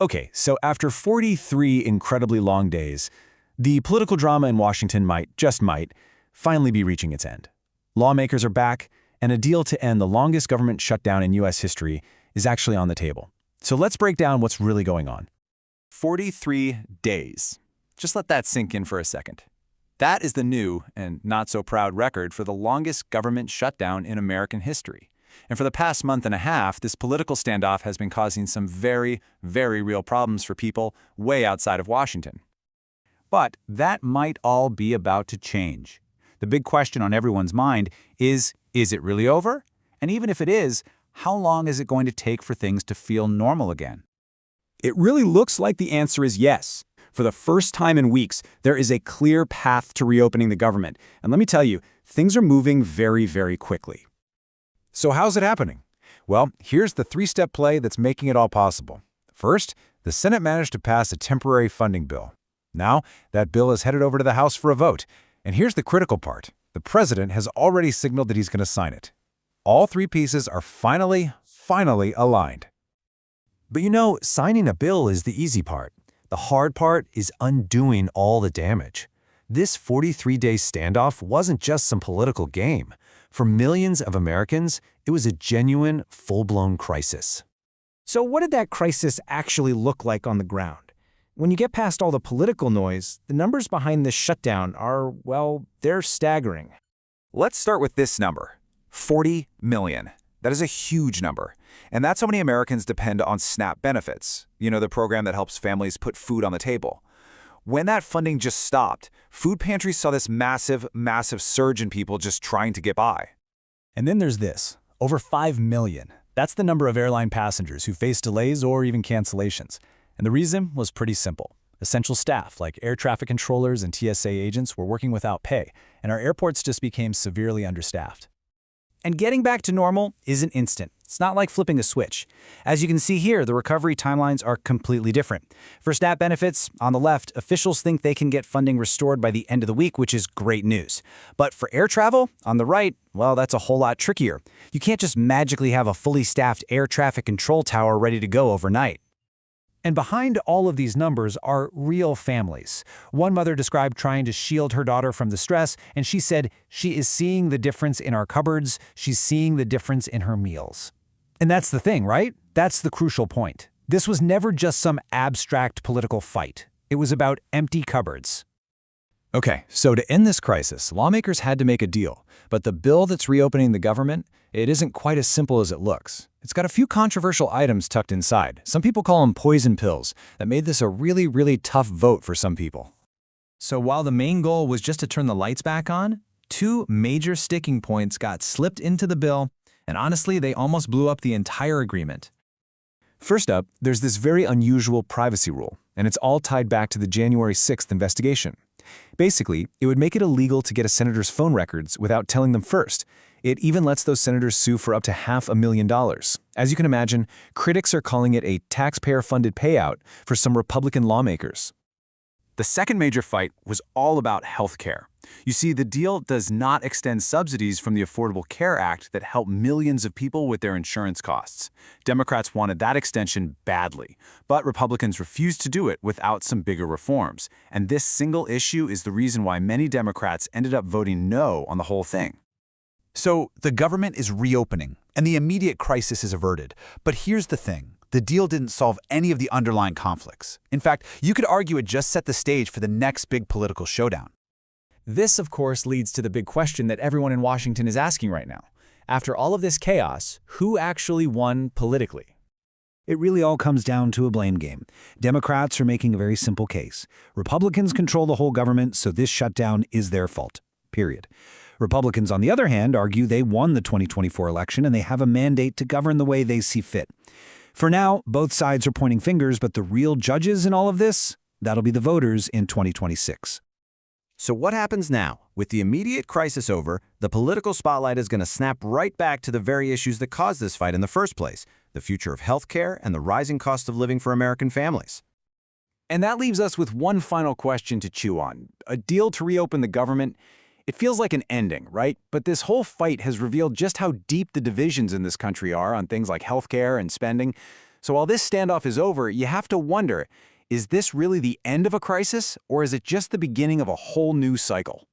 Okay, so after 43 incredibly long days, the political drama in Washington might, just might, finally be reaching its end. Lawmakers are back, and a deal to end the longest government shutdown in U.S. history is actually on the table. So let's break down what's really going on. 43 days. Just let that sink in for a second. That is the new and not-so-proud record for the longest government shutdown in American history. And for the past month and a half, this political standoff has been causing some very, very real problems for people way outside of Washington. But that might all be about to change. The big question on everyone's mind is it really over? And even if it is, how long is it going to take for things to feel normal again? It really looks like the answer is yes. For the first time in weeks, there is a clear path to reopening the government. And let me tell you, things are moving very, very quickly. So how's it happening? Well, here's the three-step play that's making it all possible. First, the Senate managed to pass a temporary funding bill. Now, that bill is headed over to the House for a vote. And here's the critical part. The president has already signaled that he's going to sign it. All three pieces are finally aligned. But you know, signing a bill is the easy part. The hard part is undoing all the damage. This 43-day standoff wasn't just some political game. For millions of Americans, it was a genuine, full-blown crisis. So what did that crisis actually look like on the ground? When you get past all the political noise, the numbers behind this shutdown are, well, they're staggering. Let's start with this number, 40 million. That is a huge number. And that's how many Americans depend on SNAP benefits, the program that helps families put food on the table. When that funding just stopped, food pantries saw this massive surge in people just trying to get by. And then there's this, over 5 million. That's the number of airline passengers who faced delays or even cancellations. And the reason was pretty simple. Essential staff, like air traffic controllers and TSA agents, were working without pay, and our airports just became severely understaffed. And getting back to normal isn't instant. It's not like flipping a switch. As you can see here, the recovery timelines are completely different. For SNAP benefits, on the left, officials think they can get funding restored by the end of the week, which is great news. But for air travel, on the right, well, that's a whole lot trickier. You can't just magically have a fully staffed air traffic control tower ready to go overnight. And behind all of these numbers are real families. One mother described trying to shield her daughter from the stress, and she said she is seeing the difference in our cupboards, she's seeing the difference in her meals. And that's the thing, right? That's the crucial point. This was never just some abstract political fight. It was about empty cupboards. Okay, so to end this crisis, lawmakers had to make a deal. But the bill that's reopening the government, it isn't quite as simple as it looks. It's got a few controversial items tucked inside. Some people call them poison pills that made this a really tough vote for some people. So while the main goal was just to turn the lights back on, two major sticking points got slipped into the bill, and honestly, they almost blew up the entire agreement. First up, there's this very unusual privacy rule, and it's all tied back to the January 6th investigation. Basically, it would make it illegal to get a senator's phone records without telling them first. It even lets those senators sue for up to $500,000. As you can imagine, critics are calling it a taxpayer-funded payout for some Republican lawmakers. The second major fight was all about health care. You see, the deal does not extend subsidies from the Affordable Care Act that help millions of people with their insurance costs. Democrats wanted that extension badly, but Republicans refused to do it without some bigger reforms. And this single issue is the reason why many Democrats ended up voting no on the whole thing. So the government is reopening, and the immediate crisis is averted. But here's the thing. The deal didn't solve any of the underlying conflicts. In fact, you could argue it just set the stage for the next big political showdown. This, of course, leads to the big question that everyone in Washington is asking right now. After all of this chaos, who actually won politically? It really all comes down to a blame game. Democrats are making a very simple case. Republicans control the whole government, so this shutdown is their fault. Period. Republicans, on the other hand, argue they won the 2024 election and they have a mandate to govern the way they see fit. For now, both sides are pointing fingers, but the real judges in all of this, that'll be the voters in 2026. So what happens now? With the immediate crisis over, the political spotlight is going to snap right back to the very issues that caused this fight in the first place, the future of healthcare and the rising cost of living for American families. And that leaves us with one final question to chew on. A deal to reopen the government. It feels like an ending, right? But this whole fight has revealed just how deep the divisions in this country are on things like healthcare and spending. So while this standoff is over, you have to wonder, is this really the end of a crisis, or is it just the beginning of a whole new cycle?